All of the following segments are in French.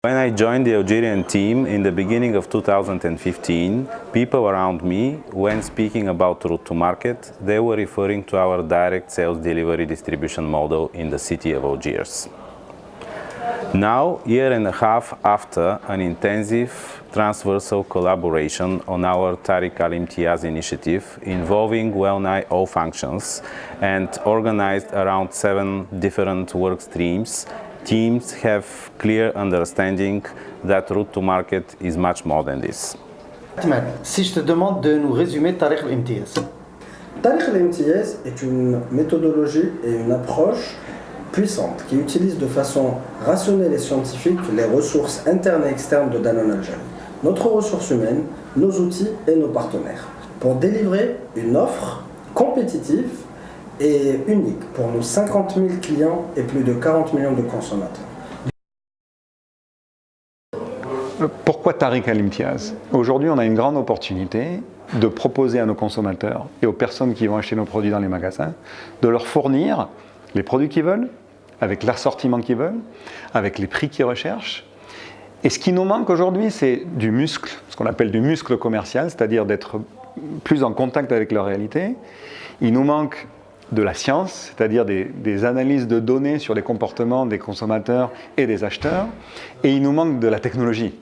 When I joined the Algerian team in the beginning of 2015, people around me, when speaking about route to market, they were referring to our direct sales delivery distribution model in the city of Algiers. Now, a year and a half after an intensive transversal collaboration on our Tariq Al Imtiaz initiative involving well-nigh all functions and organized around 7 different work streams, teams have clear understanding that route to market is much more than this. Si je te demande de nous résumer Tariq Al Imtiaz. Tariq Al Imtiaz est une méthodologie et une approche puissante qui utilise de façon rationnelle et scientifique les ressources internes et externes de Danone Algérie, notre ressource humaine, nos outils et nos partenaires, pour délivrer une offre compétitive et unique pour nos 50 000 clients et plus de 40 millions de consommateurs. Pourquoi Tariq Al Imtiaz? Aujourd'hui, on a une grande opportunité de proposer à nos consommateurs et aux personnes qui vont acheter nos produits dans les magasins, de leur fournir les produits qu'ils veulent, avec l'assortiment qu'ils veulent, avec les prix qu'ils recherchent. Et ce qui nous manque aujourd'hui, c'est du muscle, ce qu'on appelle du muscle commercial, c'est-à-dire d'être plus en contact avec leur réalité. Il nous manque de la science, c'est-à-dire des analyses de données sur les comportements des consommateurs et des acheteurs. Et il nous manque de la technologie.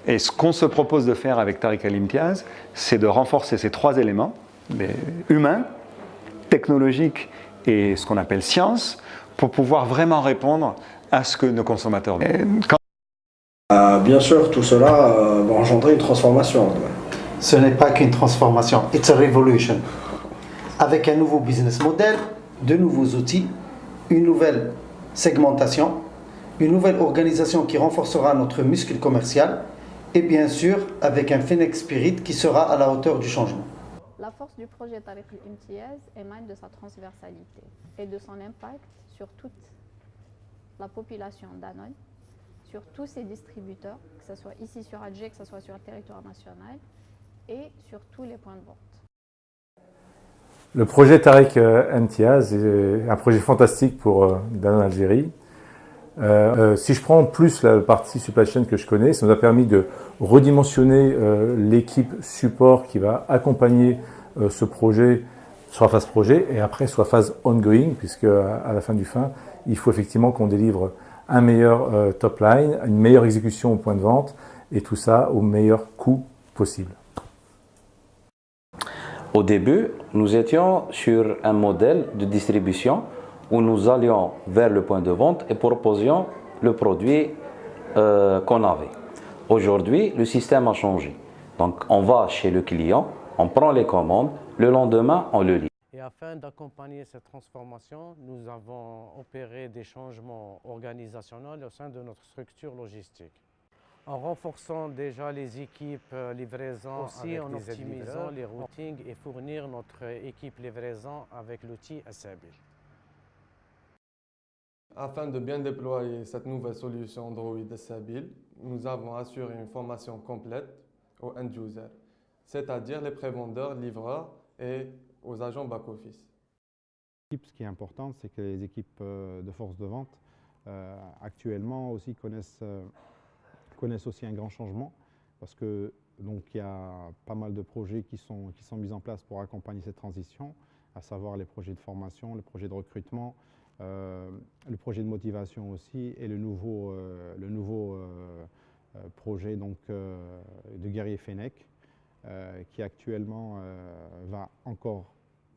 Et ce qu'on se propose de faire avec Tariq Al Imtiaz, c'est de renforcer ces 3 éléments, humains, technologiques et ce qu'on appelle science, pour pouvoir vraiment répondre à ce que nos consommateurs veulent. Bien sûr, tout cela va engendrer une transformation. Ce n'est pas qu'une transformation, it's a revolution. Avec un nouveau business model, de nouveaux outils, une nouvelle segmentation, une nouvelle organisation qui renforcera notre muscle commercial et bien sûr avec un Phoenix Spirit qui sera à la hauteur du changement. La force du projet Tariq Al Imtiaz émane de sa transversalité et de son impact sur toute la population Danone, sur tous ses distributeurs, que ce soit ici sur Alger, que ce soit sur le territoire national et sur tous les points de vente. Le projet Tariq Al Imtiaz est un projet fantastique pour Danone Algérie. Si je prends plus la partie supply chain que je connais, ça nous a permis de redimensionner l'équipe support qui va accompagner ce projet, soit phase projet et après soit phase ongoing, puisque à la fin du fin, il faut effectivement qu'on délivre un meilleur top line, une meilleure exécution au point de vente et tout ça au meilleur coût possible. Au début, nous étions sur un modèle de distribution où nous allions vers le point de vente et proposions le produit qu'on avait. Aujourd'hui, le système a changé. Donc, on va chez le client, on prend les commandes, le lendemain, on le livre. Et afin d'accompagner cette transformation, nous avons opéré des changements organisationnels au sein de notre structure logistique. En renforçant déjà les équipes livraison, aussi en optimisant les routings et fournir notre équipe livraison avec l'outil Asabil. Afin de bien déployer cette nouvelle solution Android Asabil, nous avons assuré une formation complète aux end-users, c'est-à-dire les prévendeurs, livreurs et aux agents back-office. Ce qui est important, c'est que les équipes de force de vente actuellement aussi connaissent aussi un grand changement parce que donc il y a pas mal de projets qui sont mis en place pour accompagner cette transition, à savoir les projets de formation, les projets de recrutement, le projet de motivation aussi et le nouveau projet donc, de guerrier Fennec qui actuellement va encore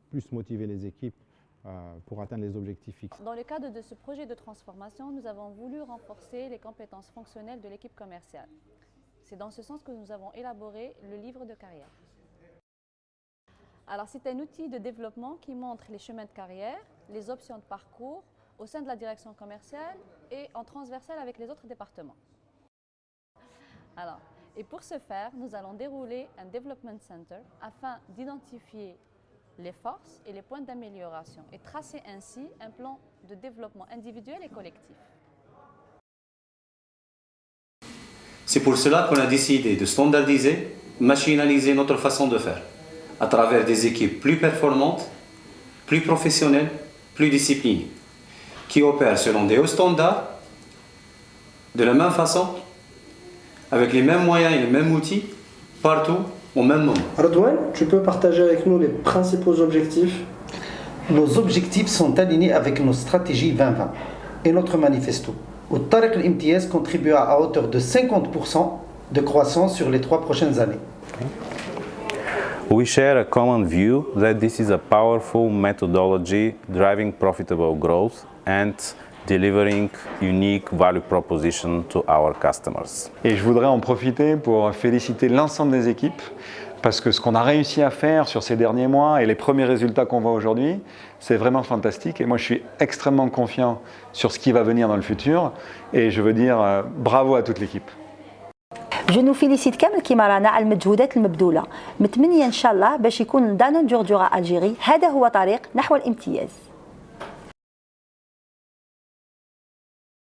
plus motiver les équipes pour atteindre les objectifs fixes. Dans le cadre de ce projet de transformation, nous avons voulu renforcer les compétences fonctionnelles de l'équipe commerciale. C'est dans ce sens que nous avons élaboré le livre de carrière. Alors, c'est un outil de développement qui montre les chemins de carrière, les options de parcours au sein de la direction commerciale et en transversal avec les autres départements. Alors, et pour ce faire, nous allons dérouler un Development Center afin d'identifier les forces et les points d'amélioration et tracer ainsi un plan de développement individuel et collectif. C'est pour cela qu'on a décidé de standardiser, machinaliser notre façon de faire, à travers des équipes plus performantes, plus professionnelles, plus disciplinées, qui opèrent selon des hauts standards, de la même façon avec les mêmes moyens et les mêmes outils, partout, au même moment. Redouane, tu peux partager avec nous les principaux objectifs? Nos objectifs sont alignés avec nos stratégies 2020 et notre manifesto, où Tariq Al-Imtiaz contribuera à hauteur de 50% de croissance sur les 3 prochaines années. We share a common view that this is a powerful methodology driving profitable growth and delivering unique value proposition to our customers. Et je voudrais en profiter pour féliciter l'ensemble des équipes parce que ce qu'on a réussi à faire sur ces derniers mois et les premiers résultats qu'on voit aujourd'hui, c'est vraiment fantastique. Et moi, je suis extrêmement confiant sur ce qui va venir dans le futur. Et je veux dire bravo à toute l'équipe. جو نو فيليسيت كامل كيما رانا على المجهودات المبذوله، متمنيه ان شاء الله باش يكون دانون جورجورا الجيري هذا هو طريق نحو الامتياز.